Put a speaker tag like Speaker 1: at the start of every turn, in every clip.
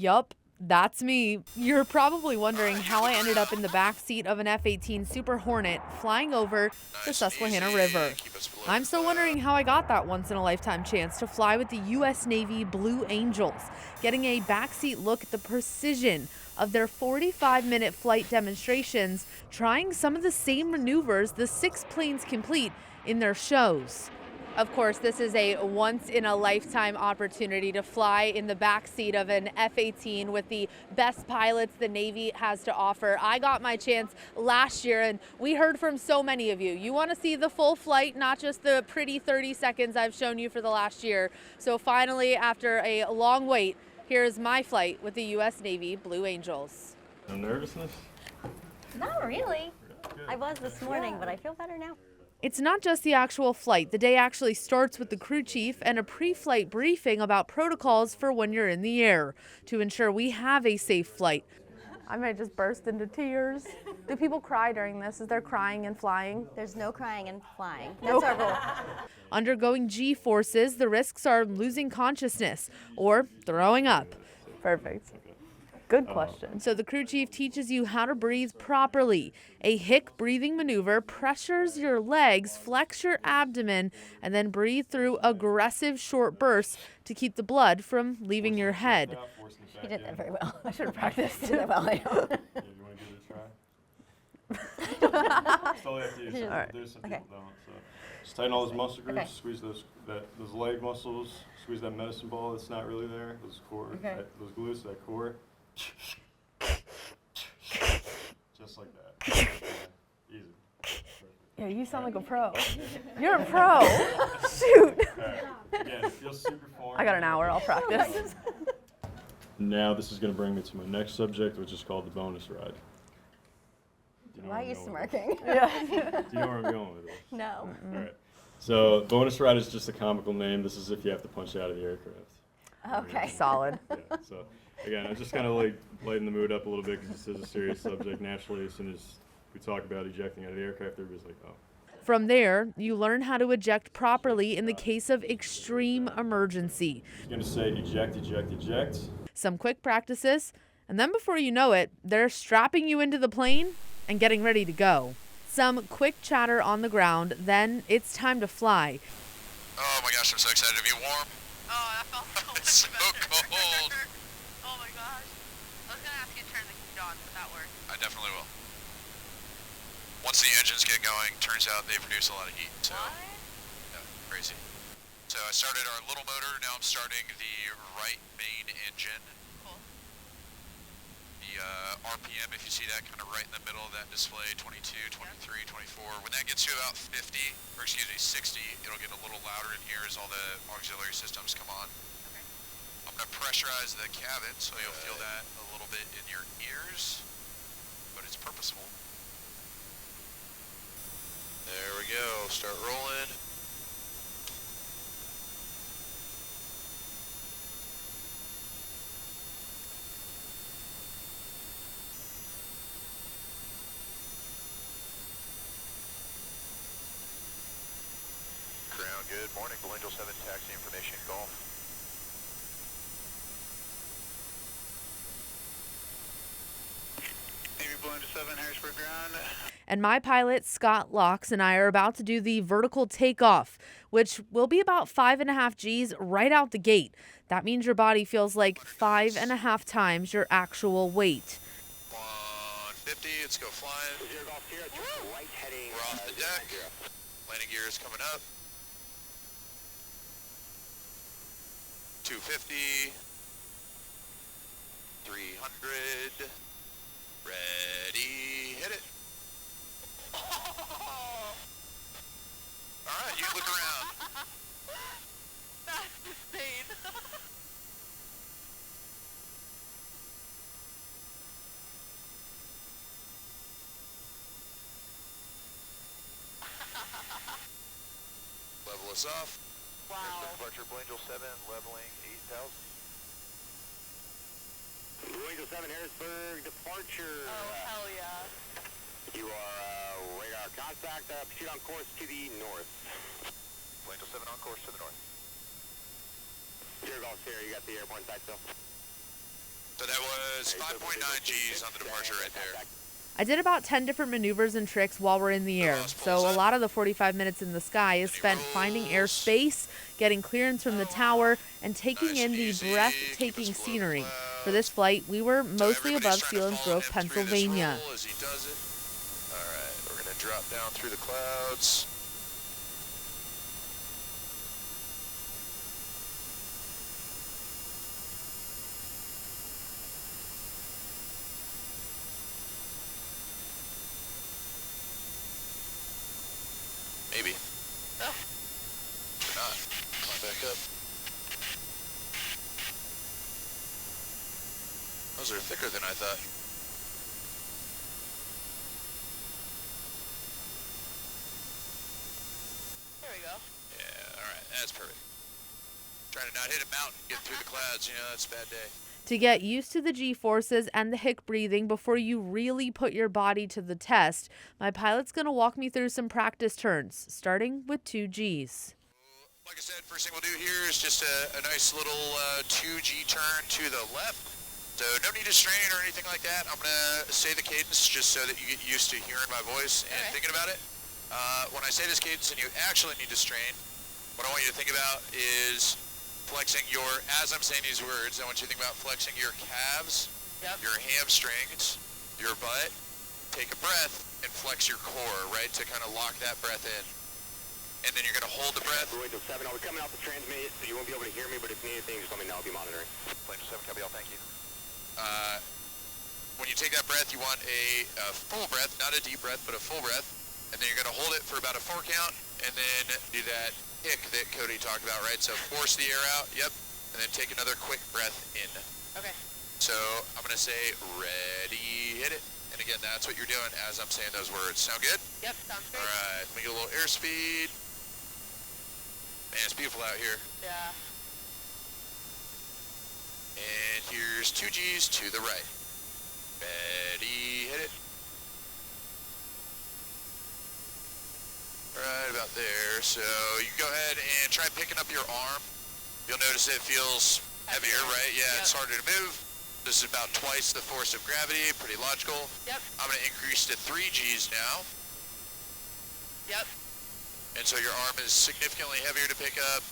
Speaker 1: Yup, that's me. You're probably wondering how I ended up in the backseat of an F-18 Super Hornet flying over the Susquehanna River. I'm still wondering how I got that once-in-a-lifetime chance to fly with the U.S. Navy Blue Angels, getting a backseat look at the precision of their 45-minute flight demonstrations, trying some of the same maneuvers the 6 planes complete in their shows. Of course, this is a once-in-a-lifetime opportunity to fly in the backseat of an F-18 with the best pilots the Navy has to offer. I got my chance last year, and we heard from so many of you. You want to see the full flight, not just the pretty 30 seconds I've shown you for the last year. So finally, after a long wait, here's my flight with the U.S. Navy Blue Angels.
Speaker 2: No nervousness?
Speaker 3: Not really. I was this morning, but I feel better now.
Speaker 1: It's not just the actual flight. The day actually starts with the crew chief and a pre-flight briefing about protocols for when you're in the air to ensure we have a safe flight. I might just burst into tears. Do people cry during this? Is there crying and flying?
Speaker 3: There's no crying and flying. That's our rule.
Speaker 1: Undergoing G-forces, the risks are losing consciousness or throwing up. Perfect. Good question. So the crew chief teaches you how to breathe properly. A hic breathing maneuver pressures your legs, flex your abdomen, and then breathe through aggressive short bursts to keep the blood from leaving your head.
Speaker 3: You did that very well. I should have practiced. Did that well. I know.
Speaker 2: Yeah, do you want to give it a try? It's totally up to you.
Speaker 1: All right.
Speaker 2: There's some people don't. So just tighten all those muscle groups.
Speaker 3: Okay.
Speaker 2: Squeeze those leg muscles. Squeeze that medicine ball that's not really there. Those core, those glutes, that core. Just like that. Easy. Perfect.
Speaker 1: Yeah, you sound like a pro. You're a pro. Shoot.
Speaker 2: All right. Again, it feels super foreign.
Speaker 1: I got an hour. I'll practice.
Speaker 2: Now this is going to bring me to my next subject, which is called the bonus ride. Do you know
Speaker 3: Why are
Speaker 2: where
Speaker 3: you
Speaker 2: I'm going
Speaker 3: smirking?
Speaker 2: with this? Do you know where I'm going with this?
Speaker 3: No.
Speaker 2: All right. So bonus ride is just a comical name. This is if you have to punch out of the aircraft.
Speaker 3: Okay.
Speaker 1: Solid.
Speaker 2: Yeah, so again, I just kind of like lighten the mood up a little bit because this is a serious subject. Naturally, as soon as we talk about ejecting out of the aircraft, everybody's like, oh.
Speaker 1: From there, you learn how to eject properly in the case of extreme emergency.
Speaker 2: I'm going to say eject, eject, eject.
Speaker 1: Some quick practices, and then before you know it, they're strapping you into the plane and getting ready to go. Some quick chatter on the ground, then it's time to fly.
Speaker 4: Oh my gosh, I'm so excited to be warm.
Speaker 5: Oh, that felt so much
Speaker 4: It's so
Speaker 5: better.
Speaker 4: cold.
Speaker 5: Oh my gosh. I was gonna ask you to turn the heat on, but that worked.
Speaker 4: I definitely will. Once the engines get going, turns out they produce a lot of heat. So, yeah, crazy. So I started our little motor, now I'm starting the right main engine.
Speaker 5: Cool.
Speaker 4: The RPM, if you see that kind of right in the middle of that display, 22, 23, 24. When that gets to about 50, or excuse me, 60, it'll get a little louder in here as all the auxiliary systems come on.
Speaker 5: Okay.
Speaker 4: I'm going to pressurize the cabin so you'll feel that a little bit in your ears, but it's purposeful. There we go, start rolling. Ground, good morning, Blue Angel 7, taxi information, Golf. Navy Blue Angel 7, Harrisburg ground.
Speaker 1: And my pilot, Scott Laux, and I are about to do the vertical takeoff, which will be about 5.5 Gs right out the gate. That means your body feels like 5.5 times your actual weight.
Speaker 4: 150, let's go flying. We're off the deck. Landing gear is coming up. 250. 300. Ready, hit it. Alright, you can look around.
Speaker 5: That's insane.
Speaker 4: Level us off.
Speaker 5: Wow.
Speaker 4: Departure Blue Angel 7, leveling 8,000.
Speaker 6: Blue Angel 7, Harrisburg, departure.
Speaker 5: Oh, hell yeah.
Speaker 6: You are radar contact, proceed on course to the north.
Speaker 4: Blue Angel 7 on course to the north.
Speaker 6: Dear Golf Sierra, you got the airborne side still?
Speaker 4: So that was 5.9 Gs on the departure right there.
Speaker 1: I did about 10 different maneuvers and tricks while we're in the air, so a lot of the 45 minutes in the sky is spent finding airspace, getting clearance from the tower, and taking in the breathtaking scenery. For this flight, we were mostly above Selinsgrove, Pennsylvania.
Speaker 4: As he does it. All right, we're going to drop down through the clouds. Maybe.
Speaker 5: Oh.
Speaker 4: Or not. Climb back up. Those are thicker than I thought.
Speaker 5: There we go.
Speaker 4: Yeah, alright, that's perfect. Trying to not hit a mountain, get through the clouds, you know, that's a bad day.
Speaker 1: To get used to the G-forces and the hic breathing before you really put your body to the test, my pilot's going to walk me through some practice turns, starting with 2 Gs.
Speaker 4: Like I said, first thing we'll do here is just a nice little 2G turn to the left. So no need to strain or anything like that. I'm going to say the cadence just so that you get used to hearing my voice and thinking about it. When I say this cadence and you actually need to strain, what I want you to think about is flexing your, as I'm saying these words, I want you to think about flexing your calves, your hamstrings, your butt. Take a breath and flex your core, right, to kind of lock that breath in. And then you're going to hold the breath.
Speaker 6: We're going to 7. I'll be coming out the transmit, so you won't be able to hear me, but if you need anything, just let me know. I'll be monitoring.
Speaker 4: Plane 7, copy all, thank you. When you take that breath, you want a full breath, not a deep breath, but a full breath. And then you're going to hold it for about a 4 count, and then do that hic that Cody talked about, right? So force the air out, yep, and then take another quick breath in.
Speaker 5: Okay.
Speaker 4: So I'm going to say, ready, hit it. And again, that's what you're doing as I'm saying those words. Sound good?
Speaker 5: Yep, sounds great.
Speaker 4: All right, let me get a little airspeed. Man, it's beautiful out here.
Speaker 5: Yeah.
Speaker 4: And here's 2 Gs to the right. Ready, hit it. Right about there. So you go ahead and try picking up your arm. You'll notice it feels heavier, right? Yeah, it's harder to move. This is about twice the force of gravity. Pretty logical.
Speaker 5: Yep.
Speaker 4: I'm going to increase to 3 Gs now.
Speaker 5: Yep.
Speaker 4: And so your arm is significantly heavier to pick up.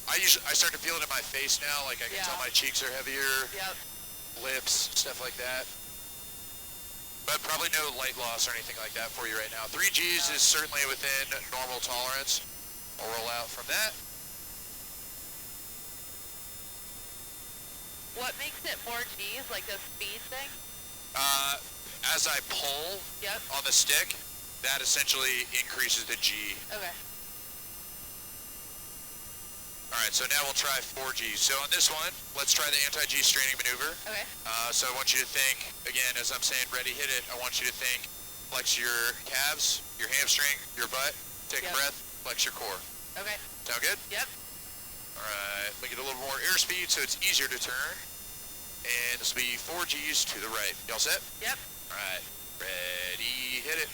Speaker 4: I start to feel it in my face now. Like I can tell my cheeks are heavier.
Speaker 5: Yep.
Speaker 4: Lips, stuff like that. But probably no light loss or anything like that for you right now. 3 Gs is certainly within normal tolerance. I'll roll out from that.
Speaker 5: What makes it 4 Gs, like the speed thing?
Speaker 4: As I pull on the stick, that essentially increases the G.
Speaker 5: Okay.
Speaker 4: All right, so now we'll try 4 Gs. So on this one, let's try the anti-G straining maneuver.
Speaker 5: Okay.
Speaker 4: So I want you to think, again, as I'm saying, ready, hit it, I want you to think, flex your calves, your hamstring, your butt, take a breath, flex your core.
Speaker 5: Okay.
Speaker 4: Sound good?
Speaker 5: Yep.
Speaker 4: All right, let me get a little more airspeed so it's easier to turn. And this will be 4 Gs to the right. Y'all set?
Speaker 5: Yep.
Speaker 4: All right, ready, hit it.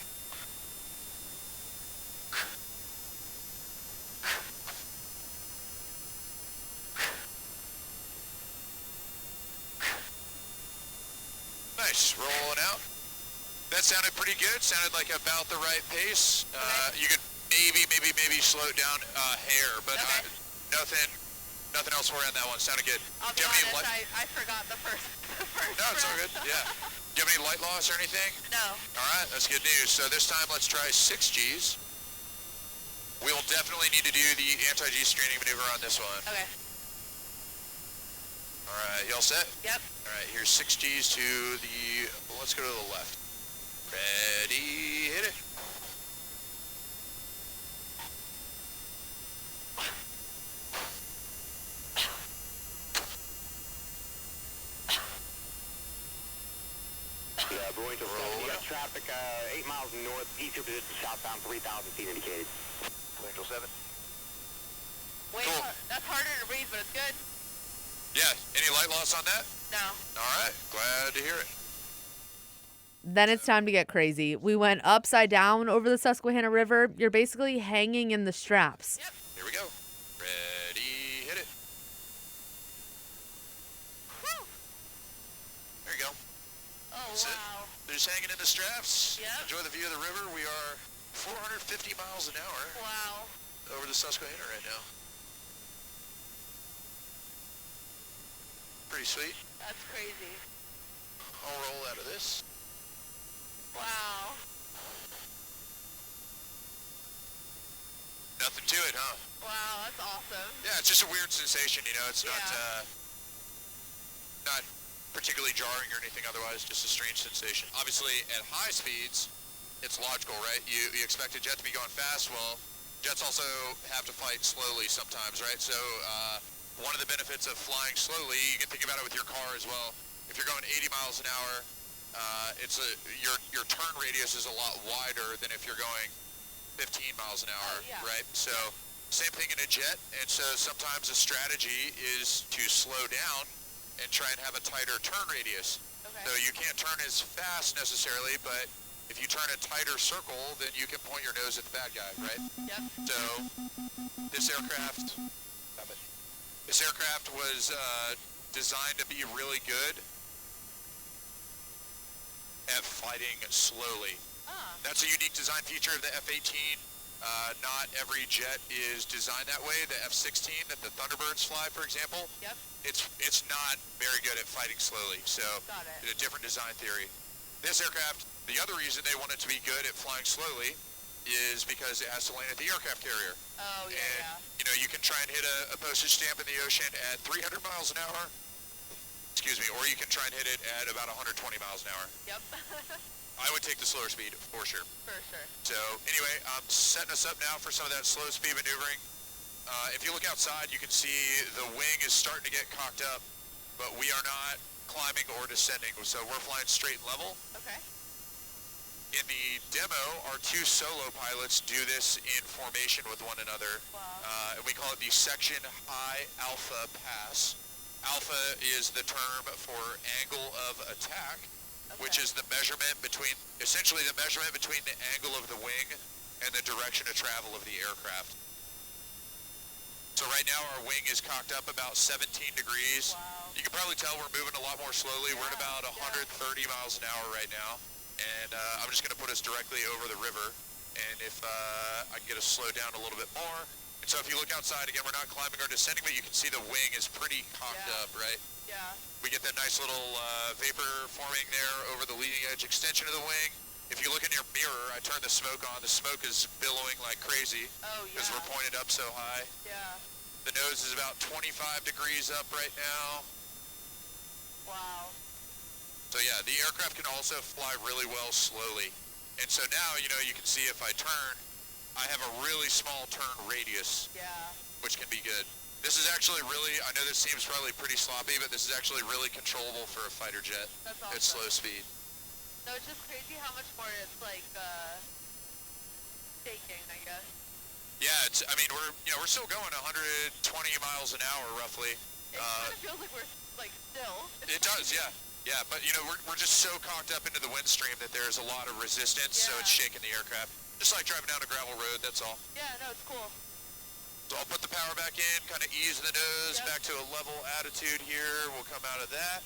Speaker 4: Nice, rolling out. That sounded pretty good. Sounded like about the right pace. You could maybe slow it down a hair, but nothing else for you on that one. Sounded good.
Speaker 5: I'll be honest, I forgot the first
Speaker 4: No, it's all good. Yeah. Do you have any light loss or anything?
Speaker 5: No.
Speaker 4: All right, that's good news. So this time, let's try 6 Gs. We will definitely need to do the anti-G straining maneuver on this one.
Speaker 5: Okay.
Speaker 4: All right, y'all set?
Speaker 5: Yep.
Speaker 4: All right, here's 6 Gs to the, let's go to the left. Ready, hit it.
Speaker 6: Going to 7, you got traffic 8 miles north, east of position, southbound 3,000 feet indicated.
Speaker 4: Angel 7.
Speaker 5: Wait,
Speaker 4: Cool.
Speaker 5: that's harder to breathe, but it's good.
Speaker 4: Yeah, any light loss on that?
Speaker 5: No.
Speaker 4: All right, glad to hear it.
Speaker 1: Then it's time to get crazy. We went upside down over the Susquehanna River. You're basically hanging in the straps.
Speaker 5: Yep.
Speaker 4: Here we go. Ready, hit it.
Speaker 5: Whew.
Speaker 4: the straps.
Speaker 5: Yep.
Speaker 4: Enjoy the view of the river. We are 450 miles an hour
Speaker 5: Wow.
Speaker 4: over the Susquehanna right now. Pretty sweet.
Speaker 5: That's crazy.
Speaker 4: I'll roll out of this.
Speaker 5: Wow.
Speaker 4: Nothing to it, huh?
Speaker 5: Wow, that's awesome.
Speaker 4: Yeah, it's just a weird sensation, you know. It's not particularly jarring or anything otherwise, just a strange sensation. Obviously, at high speeds, it's logical, right? You expect a jet to be going fast. Well, jets also have to fight slowly sometimes, right? So one of the benefits of flying slowly, you can think about it with your car as well. If you're going 80 miles an hour, your turn radius is a lot wider than if you're going 15 miles an hour,
Speaker 5: yeah.
Speaker 4: right? So same thing in a jet, and so sometimes a strategy is to slow down and try and have a tighter turn radius.
Speaker 5: Okay.
Speaker 4: So you can't turn as fast necessarily, but if you turn a tighter circle, then you can point your nose at the bad guy, right?
Speaker 5: Yep.
Speaker 4: So this aircraft was designed to be really good at fighting slowly. That's a unique design feature of the F-18. Not every jet is designed that way. The F-16 that the Thunderbirds fly, for example,
Speaker 5: Yep.
Speaker 4: it's not very good at fighting slowly. So
Speaker 5: Got it.
Speaker 4: it's a different design theory. This aircraft, the other reason they want it to be good at flying slowly is because it has to land at the aircraft carrier.
Speaker 5: Oh, yeah,
Speaker 4: And, you know, you can try and hit a postage stamp in the ocean at 300 miles an hour, excuse me, or you can try and hit it at about 120 miles an hour.
Speaker 5: Yep.
Speaker 4: I would take the slower speed, for sure.
Speaker 5: For sure.
Speaker 4: So, anyway, I'm setting us up now for some of that slow speed maneuvering. If you look outside, you can see the wing is starting to get cocked up, but we are not climbing or descending, so we're flying straight and level.
Speaker 5: Okay.
Speaker 4: In the demo, our two solo pilots do this in formation with one another.
Speaker 5: Wow.
Speaker 4: And we call it the section high alpha pass. Alpha is the term for angle of attack, which is the measurement between, essentially the measurement between the angle of the wing and the direction of travel of the aircraft. So right now our wing is cocked up about 17 degrees.
Speaker 5: Wow.
Speaker 4: You can probably tell we're moving a lot more slowly. We're at about 130 miles an hour right now. And I'm just going to put us directly over the river. And if I can get us slowed down a little bit more. And so if you look outside, again, we're not climbing or descending, but you can see the wing is pretty cocked up, right?
Speaker 5: Yeah.
Speaker 4: We get that nice little vapor forming there over the leading edge extension of the wing. If you look in your mirror, I turn the smoke on. The smoke is billowing like crazy
Speaker 5: Oh, yeah.
Speaker 4: because we're pointed up so high.
Speaker 5: Yeah.
Speaker 4: The nose is about 25 degrees up right now.
Speaker 5: Wow.
Speaker 4: So yeah, the aircraft can also fly really well slowly. And so now, you know, you can see if I turn, I have a really small turn radius,
Speaker 5: Yeah.
Speaker 4: which can be good. This is actually really, I know this seems probably pretty sloppy, but this is actually really controllable for a fighter jet
Speaker 5: That's
Speaker 4: at
Speaker 5: awesome.
Speaker 4: slow speed.
Speaker 5: No, it's just crazy how much more it's like taking, I guess.
Speaker 4: Yeah, it's, I mean, we're still going 120 miles an hour roughly.
Speaker 5: It kind of feels like we're like still.
Speaker 4: It does, yeah. Yeah, but you know, we're just so cocked up into the wind stream that there's a lot of resistance, so it's shaking the aircraft. Just like driving down a gravel road, that's all.
Speaker 5: Yeah, no, it's cool.
Speaker 4: So I'll put the power back in, kind of ease the nose, back to a level attitude here. We'll come out of that.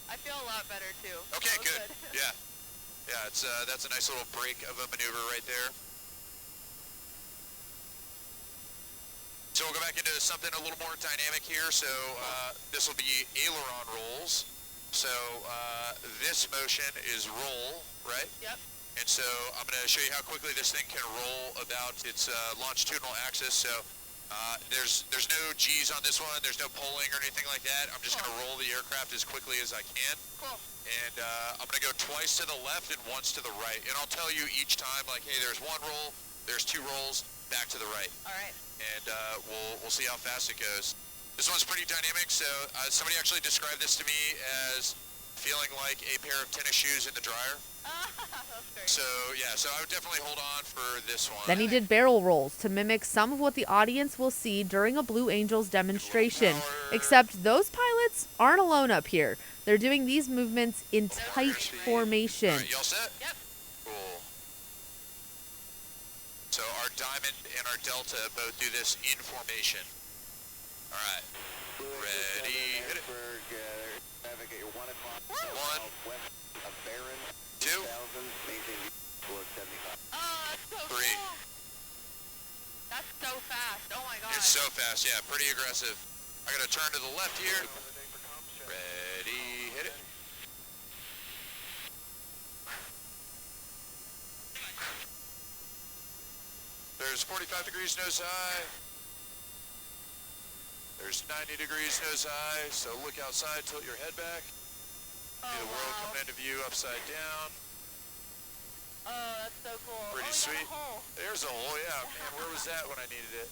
Speaker 5: I feel a lot better too.
Speaker 4: Okay,
Speaker 5: That was
Speaker 4: good. Yeah. Yeah, it's that's a nice little break of a maneuver right there. So we'll go back into something a little more dynamic here. So this will be aileron rolls. So this motion is roll, right?
Speaker 5: Yep.
Speaker 4: And so I'm going to show you how quickly this thing can roll about its longitudinal axis. So there's no G's on this one. There's no pulling or anything like that. I'm just going to roll the aircraft as quickly as I can.
Speaker 5: Cool.
Speaker 4: And I'm going to go twice to the left and once to the right. And I'll tell you each time, like, hey, there's one roll, there's two rolls, back to the right.
Speaker 5: All right.
Speaker 4: And we'll see how fast it goes. This one's pretty dynamic. So somebody actually described this to me as feeling like a pair of tennis shoes in the dryer.
Speaker 5: That's great.
Speaker 4: So yeah, so I would definitely hold on for this one.
Speaker 1: Then he did barrel rolls to mimic some of what the audience will see during a Blue Angels demonstration. Except those pilots aren't alone up here. They're doing these movements in tight formation.
Speaker 4: All right, y'all set?
Speaker 5: Yep.
Speaker 4: Cool. So our Diamond and our Delta both do this in formation. All right. Ready, hit it.
Speaker 6: Navigate 1 o'clock.
Speaker 4: One,
Speaker 6: West of Barron.
Speaker 4: 2, 2.
Speaker 5: Oh, that's so
Speaker 4: 3.
Speaker 5: cool. That's so fast. Oh my god.
Speaker 4: It's so fast, yeah, pretty aggressive. I gotta turn to the left here. Ready, hit it. There's 45 degrees nose high. There's 90 degrees nose high, so look outside, tilt your head back.
Speaker 5: Oh,
Speaker 4: See the world
Speaker 5: wow.
Speaker 4: coming into view upside down.
Speaker 5: Oh, that's so cool.
Speaker 4: Pretty
Speaker 5: oh, we
Speaker 4: sweet.
Speaker 5: Got a hole.
Speaker 4: There's a hole, yeah. Man, where was that when I needed it?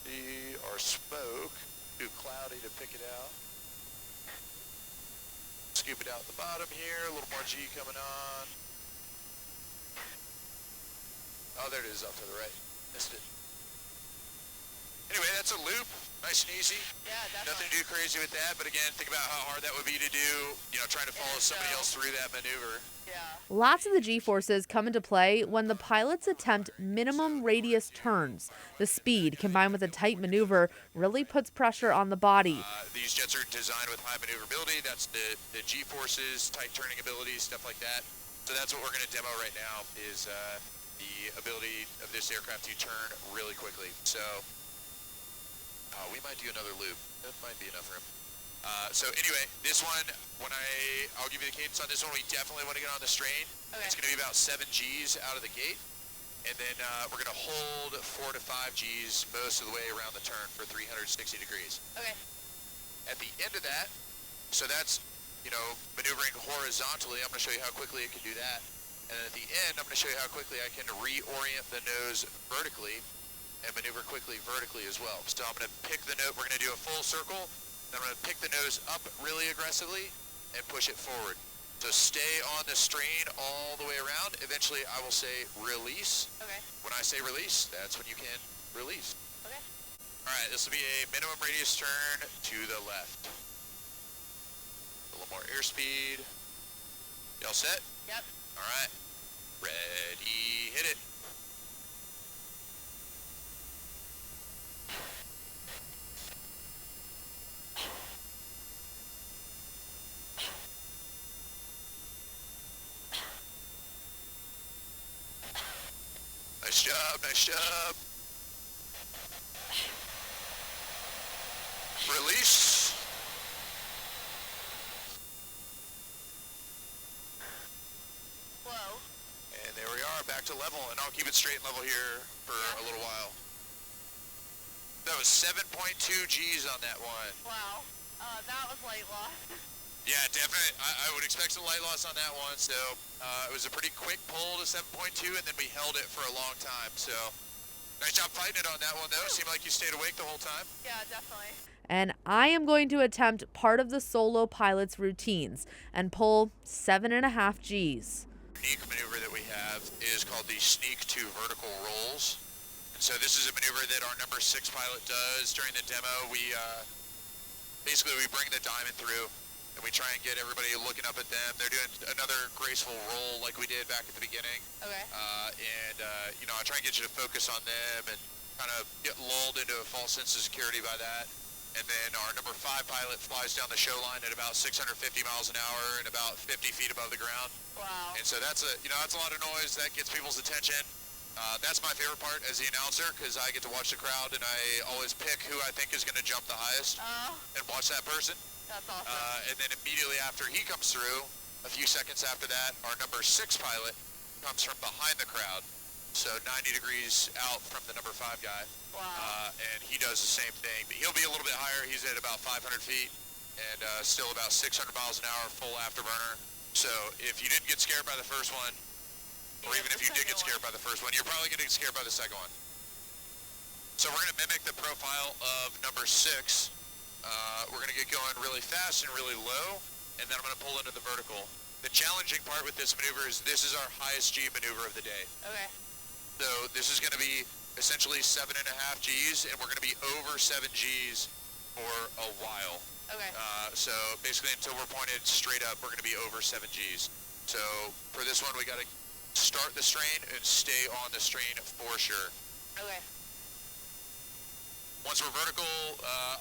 Speaker 4: See our smoke. Too cloudy to pick it out. Scoop it out the bottom here. A little more G coming on. Oh, there it is off to the right. Missed it. Anyway, that's a loop. Nice and easy.
Speaker 5: Yeah, definitely.
Speaker 4: Nothing too crazy with that, but again, think about how hard that would be to do, you know, trying to follow somebody else through that maneuver.
Speaker 5: Yeah.
Speaker 1: Lots of the G-forces come into play when the pilots attempt minimum radius turns. The speed, combined with a tight maneuver, really puts pressure on the body.
Speaker 4: These jets are designed with high maneuverability. That's the G-forces, tight turning abilities, stuff like that. So that's what we're going to demo right now is the ability of this aircraft to turn really quickly. So we might do another loop. That might be enough room. So anyway, this one, I'll give you the cadence on this one. We definitely want to get on the strain.
Speaker 5: Okay.
Speaker 4: It's going to be about 7 Gs out of the gate. And then we're going to hold 4 to 5 Gs most of the way around the turn for 360 degrees.
Speaker 5: Okay.
Speaker 4: At the end of that, so that's, you know, maneuvering horizontally. I'm going to show you how quickly it can do that. And then at the end, I'm going to show you how quickly I can reorient the nose vertically and maneuver quickly vertically as well. So I'm going to pick the nose, we're going to do a full circle, then I'm going to pick the nose up really aggressively and push it forward. So stay on the strain all the way around. Eventually I will say release.
Speaker 5: Okay.
Speaker 4: When I say release, that's when you can release.
Speaker 5: Okay.
Speaker 4: All right, this will be a minimum radius turn to the left. A little more airspeed. Y'all set?
Speaker 5: Yep.
Speaker 4: All right. Ready, hit it. Nice job, nice job. Release.
Speaker 5: Whoa.
Speaker 4: And there we are, back to level, and I'll keep it straight and level here for a little while. That was 7.2 Gs on that one.
Speaker 5: Wow. That was light loss.
Speaker 4: Yeah, definitely. I would expect some light loss on that one, so it was a pretty quick pull to 7.2, and then we held it for a long time, so nice job fighting it on that one, though. Seemed like you stayed awake the whole time.
Speaker 5: Yeah, definitely.
Speaker 1: And I am going to attempt part of the solo pilot's routines and pull 7.5 Gs.
Speaker 4: Unique maneuver that we have is called the sneak to vertical rolls. And so this is a maneuver that our number 6 pilot does during the demo. We basically we bring the diamond through and we try and get everybody looking up at them. They're doing another graceful roll like we did back at the beginning.
Speaker 5: Okay.
Speaker 4: You know, I try and get you to focus on them and kind of get lulled into a false sense of security by that. And then our number 5 pilot flies down the show line at about 650 miles an hour and about 50 feet above the ground.
Speaker 5: Wow.
Speaker 4: And so that's that's a lot of noise. That gets people's attention. That's my favorite part as the announcer because I get to watch the crowd and I always pick who I think is going to jump the highest and watch that person.
Speaker 5: That's awesome.
Speaker 4: And then immediately after he comes through, a few seconds after that, our number 6 pilot comes from behind the crowd. So 90 degrees out from the number 5 guy.
Speaker 5: Wow.
Speaker 4: And he does the same thing, but he'll be a little bit higher. He's at about 500 feet and still about 600 miles an hour full afterburner. So if you didn't get scared by the first one, or even if you did get scared by the first one, you're probably going to get scared by the second one. So we're going to mimic the profile of number 6. We're going to get going really fast and really low, and then I'm going to pull into the vertical. The challenging part with this maneuver is this is our highest G maneuver of the day.
Speaker 5: Okay.
Speaker 4: So this is going to be essentially 7.5 Gs, and we're going to be over 7 Gs for a while.
Speaker 5: Okay.
Speaker 4: So basically until we're pointed straight up, we're going to be over 7 Gs. So for this one, we got to start the strain and stay on the strain for sure.
Speaker 5: Okay.
Speaker 4: Once we're vertical,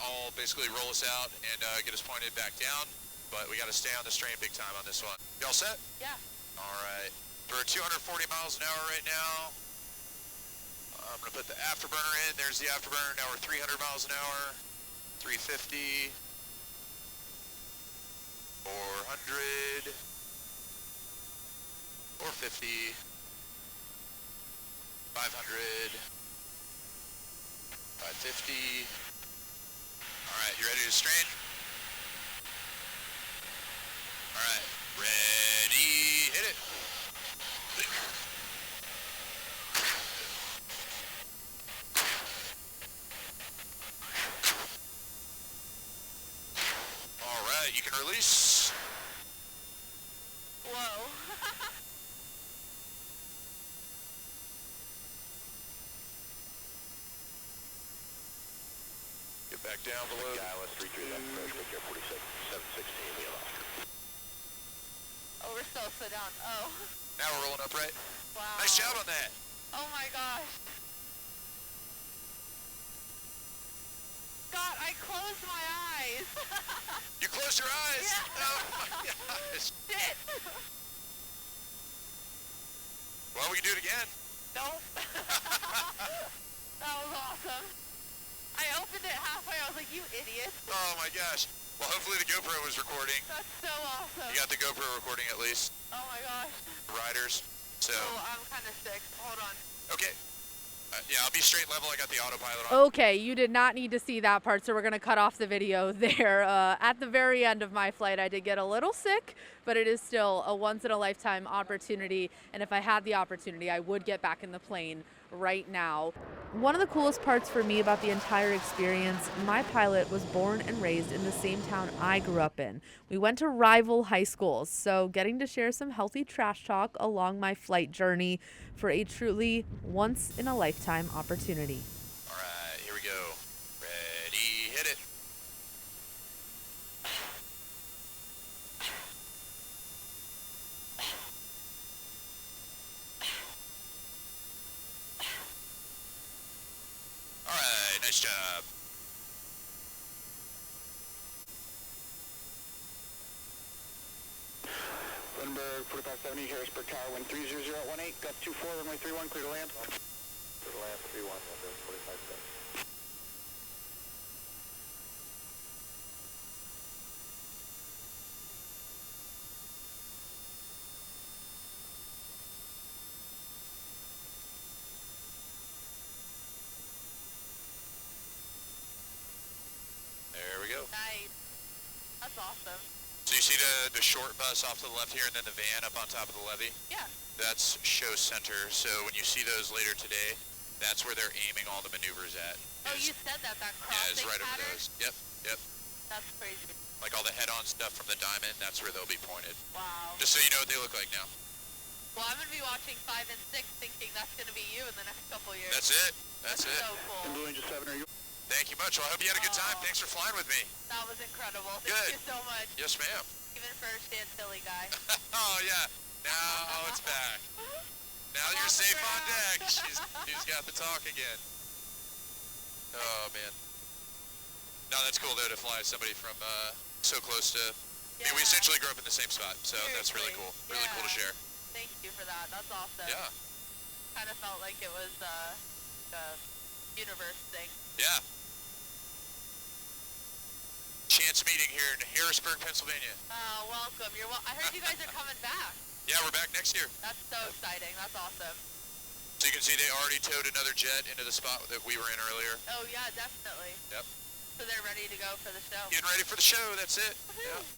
Speaker 4: I'll basically roll us out and get us pointed back down. but we got to stay on the strain big time on this one. You all set?
Speaker 5: Yeah.
Speaker 4: All right. We're at 240 miles an hour right now. I'm going to put the afterburner in. There's the afterburner. Now we're 300 miles an hour. 350. 400. 450. 500. 550. All right, you ready to strain? All right, ready, hit it. All right, you can release.
Speaker 5: Whoa.
Speaker 4: Get back down below.
Speaker 6: Dallas 33 left approach, take care 46, 716, we lost her.
Speaker 5: Oh, we're still upside down. Oh.
Speaker 4: Now we're rolling upright.
Speaker 5: Wow.
Speaker 4: Nice job on that.
Speaker 5: Oh my gosh. God, I closed my eyes.
Speaker 4: You closed your eyes.
Speaker 5: Yeah.
Speaker 4: Oh my gosh.
Speaker 5: Shit.
Speaker 4: Well, we can do it again.
Speaker 5: Nope. That was awesome. I opened it halfway. I was like, you idiot.
Speaker 4: Oh my gosh. Well, hopefully the GoPro was recording.
Speaker 5: That's so awesome.
Speaker 4: You got the GoPro recording at least.
Speaker 5: Oh my gosh.
Speaker 4: Riders. So,
Speaker 5: Oh, I'm kind of sick. Hold on.
Speaker 4: okay. Yeah, I'll be straight level. I got the autopilot on.
Speaker 1: Okay, you did not need to see that part, so we're going to cut off the video there. At the very end of my flight, I did get a little sick, but it is still a once-in-a-lifetime opportunity, and if I had the opportunity, I would get back in the plane right now. One of the coolest parts for me about the entire experience, my pilot was born and raised in the same town I grew up in. We went to rival high schools, so getting to share some healthy trash talk along my flight journey for a truly once-in-a-lifetime opportunity.
Speaker 4: All right, here we go. Ready, hit it. All right, nice job.
Speaker 6: Lindbergh, 4570, Harrisburg Tower, wind 300 at 18, gust 24, runway 31, clear to land. Clear to land, 31, Lindbergh, 4570.
Speaker 4: There we go.
Speaker 5: Nice. That's awesome.
Speaker 4: So you see the short bus off to the left here and then the van up on top of the levee?
Speaker 5: Yeah.
Speaker 4: That's show center. So when you see those later today, that's where they're aiming all the maneuvers at.
Speaker 5: Oh,
Speaker 4: is-
Speaker 5: you said that
Speaker 4: Yeah,
Speaker 5: crossing
Speaker 4: it's right over
Speaker 5: pattern?
Speaker 4: those. Yep, yep.
Speaker 5: That's crazy.
Speaker 4: Like all the head-on stuff from the diamond, that's where they'll be pointed.
Speaker 5: Wow.
Speaker 4: Just so you know what they look like now.
Speaker 5: Well, I'm going to be watching 5 and 6 thinking that's going to be you in the next couple years.
Speaker 4: That's it. That's it.
Speaker 5: so cool.
Speaker 6: And Blue Angel 7, are you?
Speaker 4: Thank you much. Well, I hope you had a good time.
Speaker 5: Oh.
Speaker 4: Thanks for flying with me.
Speaker 5: That was incredible. Thank
Speaker 4: Good.
Speaker 5: you so much.
Speaker 4: Yes, ma'am.
Speaker 5: Even for a Chantilly guy.
Speaker 4: Oh, yeah. Now it's back. Now
Speaker 5: I'm
Speaker 4: you're
Speaker 5: on the
Speaker 4: safe on deck.
Speaker 5: ground.
Speaker 4: She's got the talk again. Oh, man. No, that's cool, though, to fly somebody from so close to... I mean, we
Speaker 5: Yeah.
Speaker 4: essentially grew up in the same spot, so that's really
Speaker 5: Seriously.
Speaker 4: cool. Really cool to
Speaker 5: Yeah.
Speaker 4: share.
Speaker 5: Thank you for that. That's awesome.
Speaker 4: Yeah.
Speaker 5: Kind of felt like it was a universe thing.
Speaker 4: Yeah. Chance meeting here in Harrisburg, Pennsylvania.
Speaker 5: Welcome. I heard you guys are coming back.
Speaker 4: Yeah, we're back next year.
Speaker 5: That's so exciting. That's awesome.
Speaker 4: So you can see they already towed another jet into the spot that we were in earlier.
Speaker 5: Oh, yeah, definitely.
Speaker 4: Yep.
Speaker 5: So they're ready to go for the show.
Speaker 4: Getting ready for the show, that's it.
Speaker 5: Woohoo.
Speaker 4: Yeah.